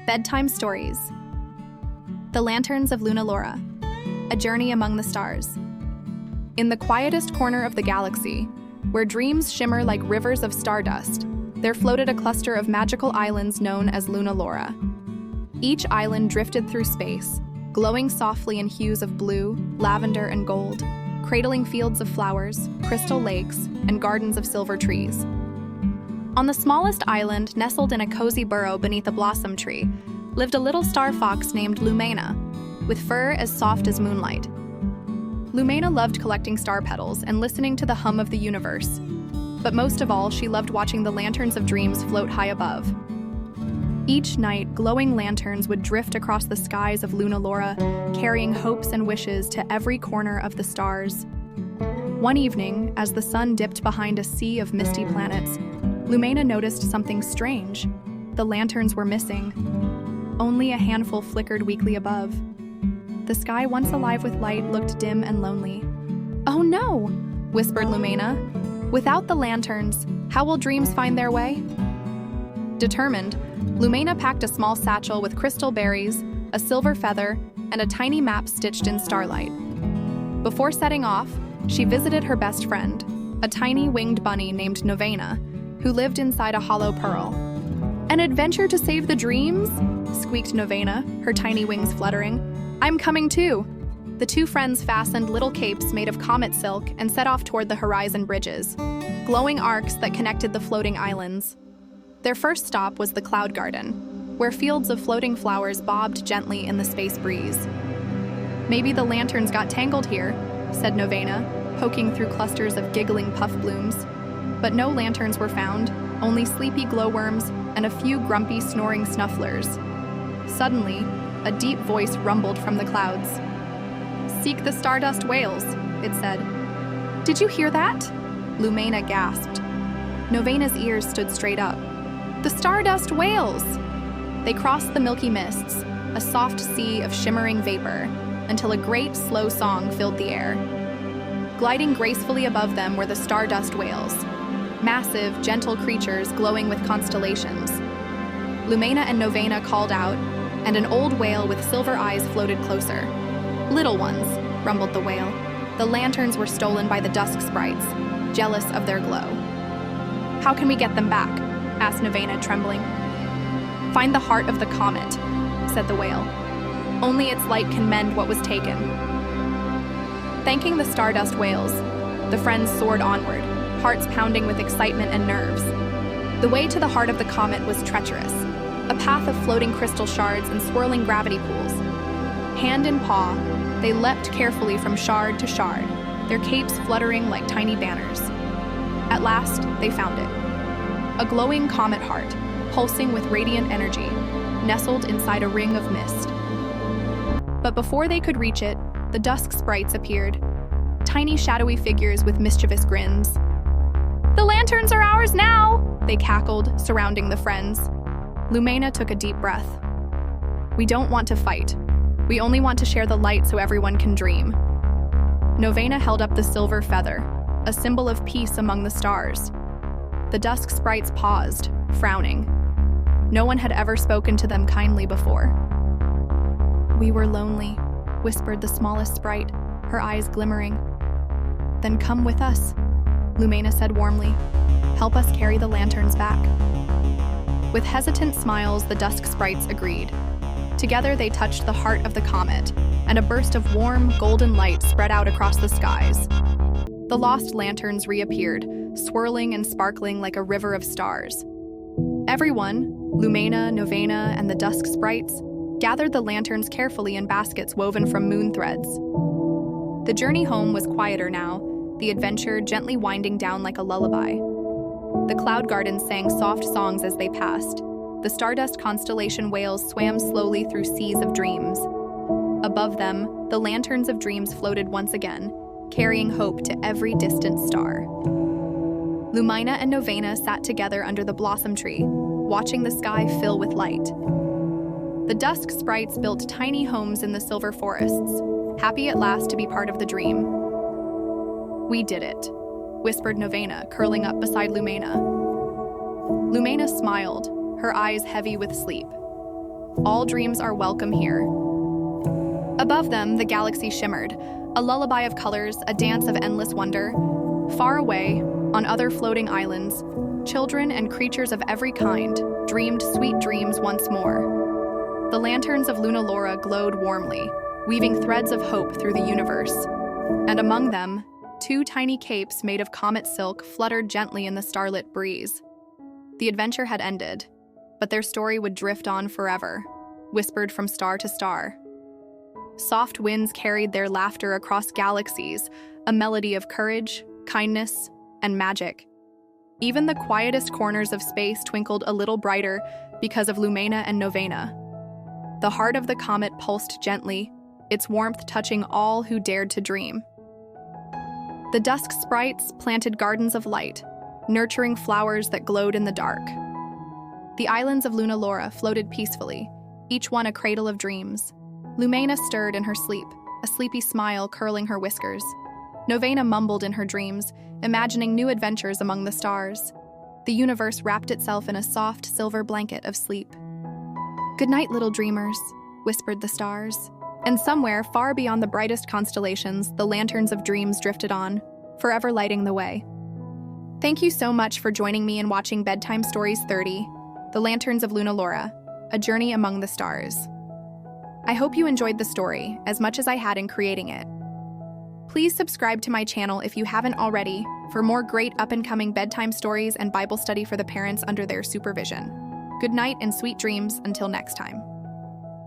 Bedtime Stories. The Lanterns of Lunalora. A Journey Among the Stars. In the quietest corner of the galaxy, where dreams shimmer like rivers of stardust, there floated a cluster of magical islands known as Lunalora. Each island drifted through space, glowing softly in hues of blue, lavender, and gold, cradling fields of flowers, crystal lakes, and gardens of silver trees. On the smallest island, nestled in a cozy burrow beneath a blossom tree, lived a little star fox named Lumena, with fur as soft as moonlight. Lumena loved collecting star petals and listening to the hum of the universe, but most of all, she loved watching the lanterns of dreams float high above. Each night, glowing lanterns would drift across the skies of Lunalora, carrying hopes and wishes to every corner of the stars. One evening, as the sun dipped behind a sea of misty planets, Lumena noticed something strange. The lanterns were missing. Only a handful flickered weakly above. The sky, once alive with light, looked dim and lonely. "Oh no!" whispered Lumena. "Without the lanterns, how will dreams find their way?" Determined, Lumena packed a small satchel with crystal berries, a silver feather, and a tiny map stitched in starlight. Before setting off, she visited her best friend, a tiny winged bunny named Novena, who lived inside a hollow pearl. "An adventure to save the dreams?" squeaked Novena, her tiny wings fluttering. "I'm coming too." The two friends fastened little capes made of comet silk and set off toward the horizon bridges, glowing arcs that connected the floating islands. Their first stop was the Cloud Garden, where fields of floating flowers bobbed gently in the space breeze. "Maybe the lanterns got tangled here," said Novena, poking through clusters of giggling puff blooms. But no lanterns were found, only sleepy glowworms and a few grumpy, snoring snufflers. Suddenly, a deep voice rumbled from the clouds. "Seek the stardust whales," it said. "Did you hear that?" Lumena gasped. Novena's ears stood straight up. "The stardust whales!" They crossed the milky mists, a soft sea of shimmering vapor, until a great, slow song filled the air. Gliding gracefully above them were the stardust whales, massive, gentle creatures glowing with constellations. Lumena and Novena called out, and an old whale with silver eyes floated closer. "Little ones," rumbled the whale. "The lanterns were stolen by the dusk sprites, jealous of their glow." "How can we get them back?" asked Novena, trembling. "Find the heart of the comet," said the whale. "Only its light can mend what was taken." Thanking the stardust whales, the friends soared onward, hearts pounding with excitement and nerves. The way to the heart of the comet was treacherous, a path of floating crystal shards and swirling gravity pools. Hand in paw, they leapt carefully from shard to shard, their capes fluttering like tiny banners. At last, they found it. A glowing comet heart, pulsing with radiant energy, nestled inside a ring of mist. But before they could reach it, the dusk sprites appeared, tiny shadowy figures with mischievous grins. "The lanterns are ours now!" they cackled, surrounding the friends. Lumena took a deep breath. "We don't want to fight. We only want to share the light so everyone can dream." Novena held up the silver feather, a symbol of peace among the stars. The dusk sprites paused, frowning. No one had ever spoken to them kindly before. "We were lonely," whispered the smallest sprite, her eyes glimmering. "Then come with us," Lumena said warmly. "Help us carry the lanterns back." With hesitant smiles, the dusk sprites agreed. Together they touched the heart of the comet, and a burst of warm, golden light spread out across the skies. The lost lanterns reappeared, swirling and sparkling like a river of stars. Everyone, Lumena, Novena, and the dusk sprites, gathered the lanterns carefully in baskets woven from moon threads. The journey home was quieter now, the adventure gently winding down like a lullaby. The cloud gardens sang soft songs as they passed. The stardust constellation whales swam slowly through seas of dreams. Above them, the lanterns of dreams floated once again, carrying hope to every distant star. Lumena and Novena sat together under the blossom tree, watching the sky fill with light. The dusk sprites built tiny homes in the silver forests, happy at last to be part of the dream. "We did it," whispered Novena, curling up beside Lumena. Lumena smiled, her eyes heavy with sleep. All dreams are welcome here. Above them, the galaxy shimmered, a lullaby of colors, a dance of endless wonder. Far away, on other floating islands, children and creatures of every kind dreamed sweet dreams once more. The lanterns of Lunalora glowed warmly, weaving threads of hope through the universe. And among them, 2 tiny capes made of comet silk fluttered gently in the starlit breeze. The adventure had ended, but their story would drift on forever, whispered from star to star. Soft winds carried their laughter across galaxies, a melody of courage, kindness, and magic. Even the quietest corners of space twinkled a little brighter because of Lumena and Novena. The heart of the comet pulsed gently, its warmth touching all who dared to dream. The dusk sprites planted gardens of light, nurturing flowers that glowed in the dark. The islands of Lunalora floated peacefully, each one a cradle of dreams. Lumena stirred in her sleep, a sleepy smile curling her whiskers. Novena mumbled in her dreams, imagining new adventures among the stars. The universe wrapped itself in a soft silver blanket of sleep. "Good night, little dreamers," whispered the stars. And somewhere, far beyond the brightest constellations, the lanterns of dreams drifted on, forever lighting the way. Thank you so much for joining me in watching Bedtime Stories 30, The Lanterns of Lunalora, A Journey Among the Stars. I hope you enjoyed the story as much as I had in creating it. Please subscribe to my channel if you haven't already for more great up-and-coming bedtime stories and Bible study for the parents under their supervision. Good night and sweet dreams until next time.